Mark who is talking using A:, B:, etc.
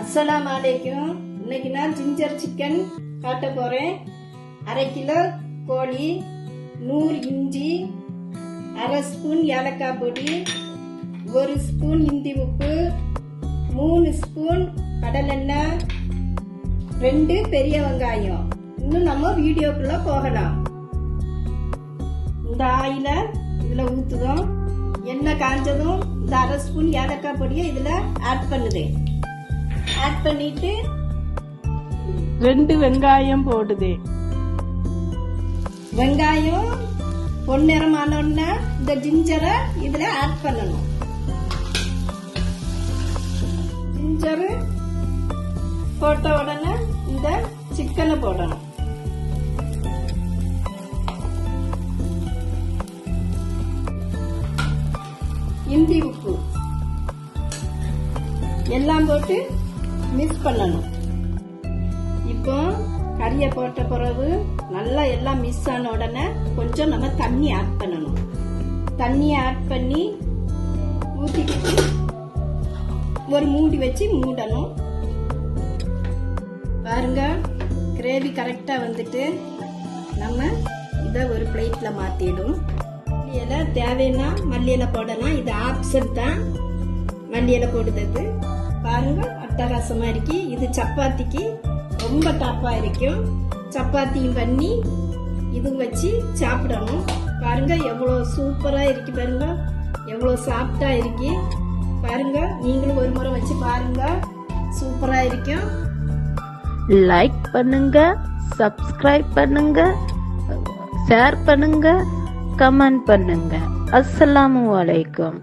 A: அஸ்ஸலாமு அலைக்கும். இன்னைக்கு நான் ஜிஞ்சர் சிக்கன் காட்ட போறேன். 1/2 கிலோ கோழி, 100 இஞ்சி, 1/2 ஸ்பூன் ஏலக்காய் பொடி, 1 ஸ்பூன் இந்தி உப்பு, 3 ஸ்பூன் கடலெண்ணெய், 2 பெரிய வெங்காயம். இன்னும் நம்ம வீடியோக்குள்ள போகலாம். இந்த ஆயில இதுல ஊத்துதோம். எண்ணெய் காஞ்சதும் இந்த 1/2 ஸ்பூன் ஏலக்காய் பொடியை இதுல ஆட் பண்ணுதேன். ஆட் பண்ணிட்டு
B: 2 வெங்காயம் போடுதே.
A: வெங்காயம் பொன்னிறமான உடனே இந்த ஜிஞ்சரை இதுல ஆட் பண்ணணும். ஜிஞ்சர் போட்ட உடனே இந்த சிக்கனை போடணும். இந்தி உப்பு எல்லாம் போட்டு மிக்ஸ் பண்ணணும். இப்போ கறியை போட்ட பிறகு நல்லா எல்லாம் மிக்ஸ் ஆன உடனே கொஞ்சம் நம்ம தண்ணி ஆட் பண்ணணும். தண்ணியை ஆட் பண்ணி ஊற்றிக்கிட்டு ஒரு மூடி வச்சு மூடணும். பாருங்க, கிரேவி கரெக்டா வந்துட்டு நம்ம இதை ஒரு பிளேட்ல மாத்திடும். மல்லியில தேவைன்னா மல்லியில போடலாம். இது ஆப்ஷன் தான், மல்லியில போடுறது. பாருங்க, அட்டகாசமா இருக்கு. இது சப்பாத்திக்கு ரொம்ப டாப்பா இருக்கும். சப்பாத்தியும் பண்ணி இதுவும் வச்சு சாப்பிடணும். பாருங்க எவ்வளவு சூப்பரா இருக்கு. பாருங்க எவ்வளவு சாஃப்டா இருக்கு. பாருங்க, நீங்களும் ஒரு முறை வச்சு பாருங்க, சூப்பரா இருக்கும்.
B: லைக் பண்ணுங்க, சப்ஸ்கிரைப் பண்ணுங்க, ஷேர் பண்ணுங்க, கமெண்ட் பண்ணுங்க. அஸ்ஸலாமு அலைக்கும்.